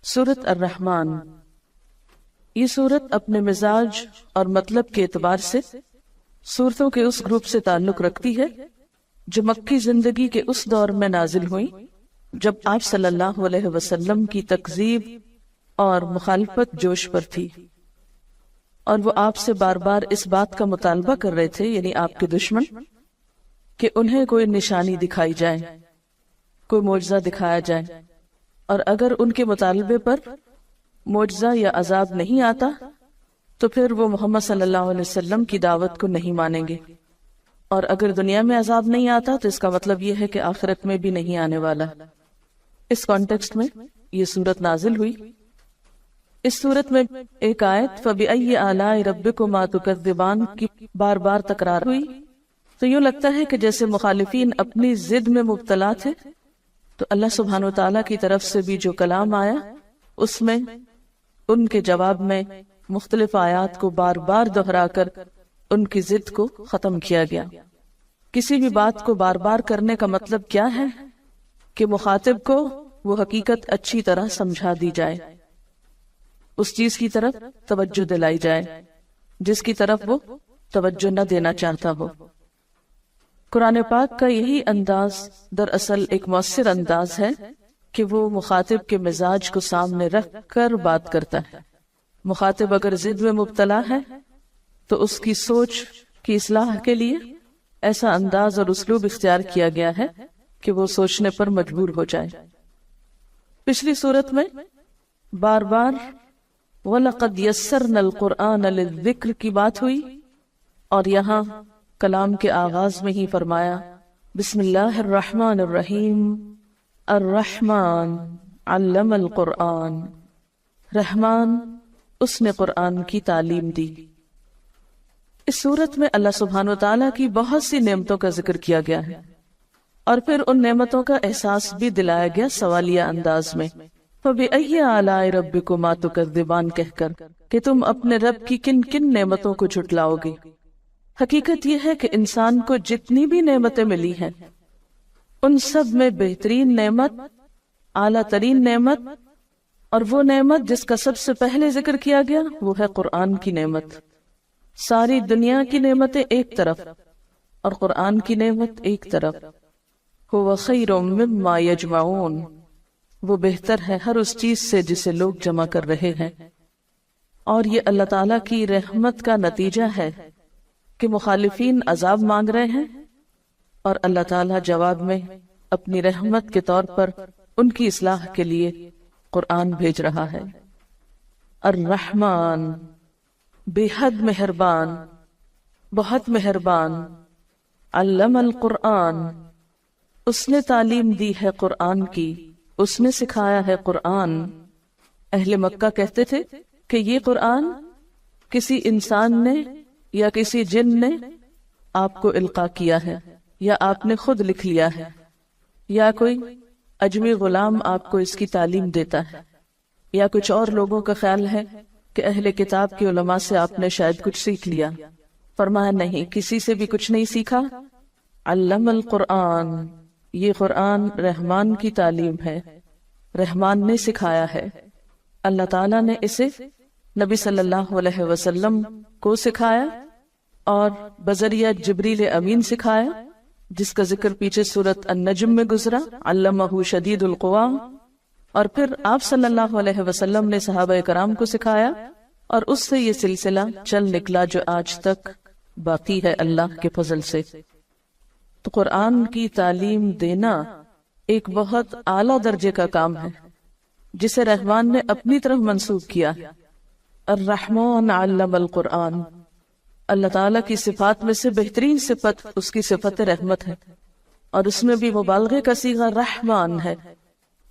سورۃ الرحمن، یہ سورت اپنے مزاج اور مطلب کے اعتبار سے سورتوں کے اس گروپ سے تعلق رکھتی ہے جو مکی زندگی کے اس دور میں نازل ہوئی جب آپ صلی اللہ علیہ وسلم کی تکذیب اور مخالفت جوش پر تھی، اور وہ آپ سے بار بار اس بات کا مطالبہ کر رہے تھے، یعنی آپ کے دشمن، کہ انہیں کوئی نشانی دکھائی جائے، کوئی معجزہ دکھایا جائے، اور اگر ان کے مطالبے پر معجزہ یا عذاب نہیں آتا تو پھر وہ محمد صلی اللہ علیہ وسلم کی دعوت کو نہیں مانیں گے، اور اگر دنیا میں عذاب نہیں آتا تو اس کا مطلب یہ ہے کہ آخرت میں بھی نہیں آنے والا۔ اس کانٹیکسٹ میں یہ سورت نازل ہوئی۔ اس سورت میں ایک آیت فَبِأَيِّ آلَاءِ رَبِّكُمَا تُكَذِّبَانِ کی بار بار تکرار ہوئی، تو یوں لگتا ہے کہ جیسے مخالفین اپنی ضد میں مبتلا تھے، تو اللہ سبحانہ وتعالیٰ کی طرف سے بھی جو کلام آیا اس میں ان کے جواب میں مختلف آیات کو بار بار دہرا کر ان کی ضد کو ختم کیا گیا۔ کسی بھی بات کو بار بار کرنے کا مطلب کیا ہے کہ مخاطب کو وہ حقیقت اچھی طرح سمجھا دی جائے، اس چیز کی طرف توجہ دلائی جائے جس کی طرف وہ توجہ نہ دینا چاہتا ہو۔ قرآن پاک کا یہی انداز دراصل ایک مؤثر انداز ہے کہ وہ مخاطب کے مزاج کو سامنے رکھ کر بات کرتا ہے۔ مخاطب اگر ضد میں مبتلا ہے تو اس کی سوچ کی اصلاح کے لیے ایسا انداز اور اسلوب اختیار کیا گیا ہے کہ وہ سوچنے پر مجبور ہو جائے۔ پچھلی صورت میں بار بار وَلَقَدْ يَسَّرْنَا الْقُرْآنَ لِلذِّكْرِ کی بات ہوئی، اور یہاں کلام کے آغاز میں ہی فرمایا بسم اللہ الرحمن الرحیم الرحمن علم القرآن، رحمان اس نے قرآن کی تعلیم دی۔ اس صورت میں اللہ سبحانہ وتعالیٰ کی بہت سی نعمتوں کا ذکر کیا گیا ہے، اور پھر ان نعمتوں کا احساس بھی دلایا گیا سوالیہ انداز میں فَبِأَيِّ آلَاءِ رَبِّكُمَا تُكَذِّبَانِ کہہ کر کہ تم اپنے رب کی کن کن نعمتوں کو جھٹلاؤ گے۔ حقیقت یہ ہے کہ انسان کو جتنی بھی نعمتیں ملی ہیں ان سب میں بہترین نعمت، اعلیٰ ترین نعمت، اور وہ نعمت جس کا سب سے پہلے ذکر کیا گیا وہ ہے قرآن کی نعمت۔ ساری دنیا کی نعمتیں ایک طرف اور قرآن کی نعمت ایک طرف۔ هُوَ خَيْرٌ مِّمَّا يَجْمَعُونَ، وہ بہتر ہے ہر اس چیز سے جسے لوگ جمع کر رہے ہیں۔ اور یہ اللہ تعالیٰ کی رحمت کا نتیجہ ہے کہ مخالفین عذاب مانگ رہے ہیں اور اللہ تعالیٰ جواب میں اپنی رحمت کے طور پر ان کی اصلاح کے لیے قرآن بھیج رہا ہے۔ الرحمن، بے حد مہربان، بہت مہربان، علم القرآن، اس نے تعلیم دی ہے قرآن کی، اس نے سکھایا ہے قرآن۔ اہل مکہ کہتے تھے کہ یہ قرآن کسی انسان نے یا کسی جن نے آپ کو القاء کیا ہے، یا آپ نے خود لکھ لیا ہے، یا کوئی اجمی غلام آپ کو اس کی تعلیم دیتا ہے، یا کچھ اور لوگوں کا خیال ہے کہ اہل کتاب کے علماء سے آپ نے شاید کچھ سیکھ لیا۔ فرمایا نہیں، کسی سے بھی کچھ نہیں سیکھا۔ علم القرآن، یہ قرآن رحمان کی تعلیم ہے، رحمان نے سکھایا ہے۔ اللہ تعالیٰ نے اسے نبی صلی اللہ علیہ وسلم کو سکھایا اور بذریعہ جبریل امین سکھایا، جس کا ذکر پیچھے سورۃ النجم میں گزرا، علمہ شدید القوا۔ اور پھر آپ صلی اللہ علیہ وسلم نے صحابہ کرام کو سکھایا، اور اس سے یہ سلسلہ چل نکلا جو آج تک باقی ہے اللہ کے فضل سے۔ تو قرآن کی تعلیم دینا ایک بہت اعلیٰ درجے کا کام ہے جسے رحمان نے اپنی طرف منسوب کیا۔ الرحمن علم القرآن، اللہ تعالیٰ کی صفات میں سے بہترین صفت اس کی صفت رحمت ہے، اور اس میں بھی مبالغے کا صیغہ رحمان ہے،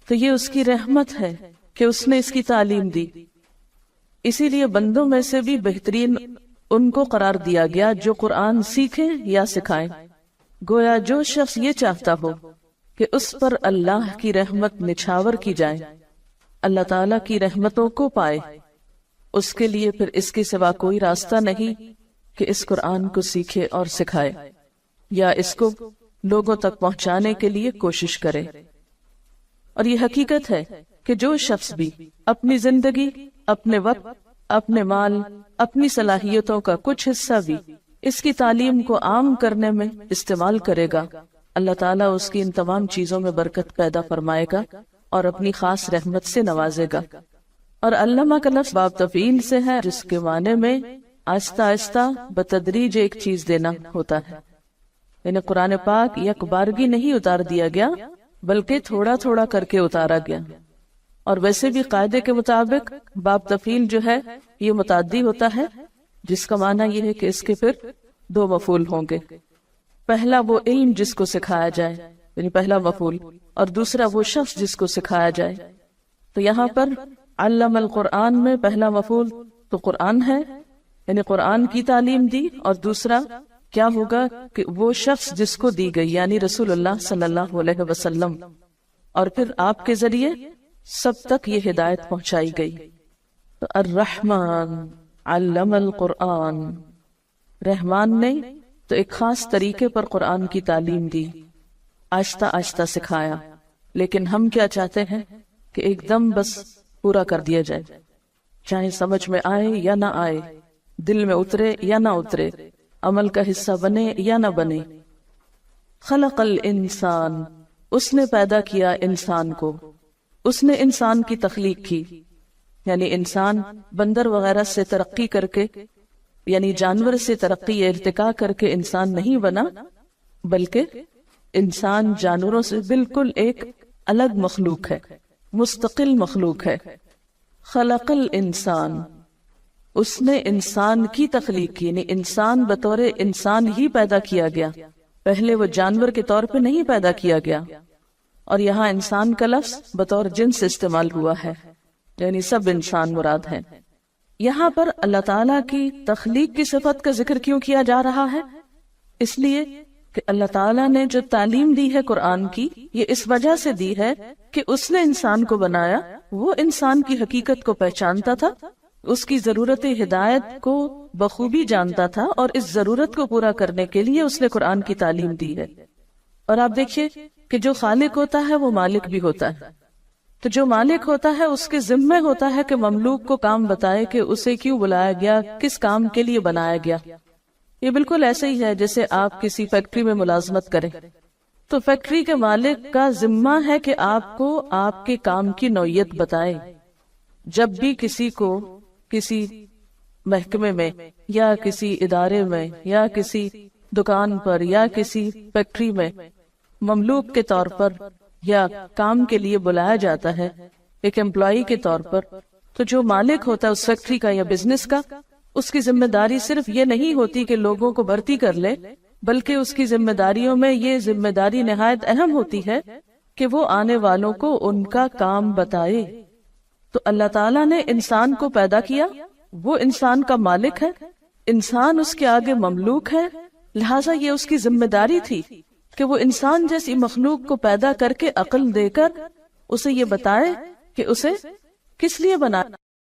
تو یہ اس کی رحمت ہے کہ اس نے اس کی تعلیم دی۔ اسی لیے بندوں میں سے بھی بہترین ان کو قرار دیا گیا جو قرآن سیکھیں یا سکھائیں۔ گویا جو شخص یہ چاہتا ہو کہ اس پر اللہ کی رحمت نچھاور کی جائے، اللہ تعالیٰ کی رحمتوں کو پائے، اس کے لیے پھر اس کے سوا کوئی راستہ نہیں کہ اس قرآن کو سیکھے اور سکھائے، یا اس کو لوگوں تک پہنچانے کے لیے کوشش کرے۔ اور یہ حقیقت ہے کہ جو شخص بھی اپنی زندگی، اپنے وقت، اپنے مال، اپنی صلاحیتوں کا کچھ حصہ بھی اس کی تعلیم کو عام کرنے میں استعمال کرے گا، اللہ تعالیٰ اس کی ان تمام چیزوں میں برکت پیدا فرمائے گا اور اپنی خاص رحمت سے نوازے گا۔ اور علامہ کا لفظ باب تفعیل سے ہے، جس کے معنی میں آہستہ آہستہ بتدریج ایک چیز دینا ہوتا ہے، یعنی قرآن پاک یک بارگی نہیں اتار دیا گیا بلکہ تھوڑا تھوڑا کر کے اتارا گیا۔ اور ویسے بھی قاعدے کے مطابق باب تفعیل جو ہے یہ متعدی ہوتا ہے، جس کا معنی یہ ہے کہ اس کے پھر دو مفعول ہوں گے، پہلا وہ علم جس کو سکھایا جائے یعنی پہلا مفعول، اور دوسرا وہ شخص جس کو سکھایا جائے۔ تو یہاں پر علم القرآن میں پہلا مفعول تو قرآن ہے، یعنی قرآن کی تعلیم دی، اور دوسرا کیا ہوگا کہ وہ شخص جس کو دی گئی یعنی رسول اللہ صلی اللہ علیہ وسلم، اور پھر آپ کے ذریعے سب تک یہ ہدایت پہنچائی گئی۔ تو الرحمن علم القرآن، رحمان نے تو ایک خاص طریقے پر قرآن کی تعلیم دی، آہستہ آہستہ سکھایا، لیکن ہم کیا چاہتے ہیں کہ ایک دم بس پورا کر دیا جائے، چاہے سمجھ میں آئے یا نہ آئے، دل میں اترے یا نہ اترے، عمل کا حصہ بنے یا نہ بنے۔ خلق الانسان، اس نے پیدا کیا انسان کو، اس نے انسان کی تخلیق کی، یعنی انسان بندر وغیرہ سے ترقی کر کے، یعنی جانور سے ترقی یا ارتقاء کر کے انسان نہیں بنا، بلکہ انسان جانوروں سے بالکل ایک الگ مخلوق ہے، مستقل مخلوق ہے۔ خلق الانسان، اس نے انسان کی تخلیق کی، یعنی انسان بطور انسان ہی پیدا کیا گیا، پہلے وہ جانور کے طور پہ نہیں پیدا کیا گیا۔ اور یہاں انسان کا لفظ بطور جنس استعمال ہوا ہے، یعنی سب انسان مراد ہے۔ یہاں پر اللہ تعالیٰ کی تخلیق کی صفت کا ذکر کیوں کیا جا رہا ہے؟ اس لیے کہ اللہ تعالیٰ نے جو تعلیم دی ہے قرآن کی، یہ اس وجہ سے دی ہے کہ اس نے انسان کو بنایا، وہ انسان کی حقیقت کو پہچانتا تھا، اس کی ضرورت ہدایت کو بخوبی جانتا تھا، اور اس ضرورت کو پورا کرنے کے لیے اس نے قرآن کی تعلیم دی ہے۔ اور آپ دیکھیے کہ جو خالق ہوتا ہے وہ مالک بھی ہوتا ہے، تو جو مالک ہوتا ہے اس کے ذمہ ہوتا ہے کہ مملوک کو کام بتائے کہ اسے کیوں بلایا گیا، کس کام کے لیے بنایا گیا۔ یہ بالکل ایسے ہی ہے جیسے آپ کسی فیکٹری میں ملازمت کریں، تو فیکٹری کے مالک کا ذمہ ہے کہ آپ کو آپ کے کام کی نوعیت بتائے۔ جب بھی کسی کو کسی محکمے میں یا کسی ادارے میں یا کسی دکان پر یا کسی فیکٹری میں مملوک کے طور پر یا کام کے لیے بلایا جاتا ہے ایک امپلائی کے طور پر، تو جو مالک ہوتا ہے اس فیکٹری کا یا بزنس کا، اس کی ذمہ داری صرف یہ نہیں ہوتی کہ لوگوں کو بھرتی کر لے، بلکہ اس کی ذمہ داریوں میں یہ ذمہ داری نہایت اہم ہوتی ہے کہ وہ آنے والوں کو ان کا کام بتائے۔ تو اللہ تعالیٰ نے انسان کو پیدا کیا، وہ انسان کا مالک ہے، انسان اس کے آگے مملوک ہے، لہٰذا یہ اس کی ذمہ داری تھی کہ وہ انسان جیسی مخلوق کو پیدا کر کے عقل دے کر اسے یہ بتائے کہ اسے کس لیے بنایا۔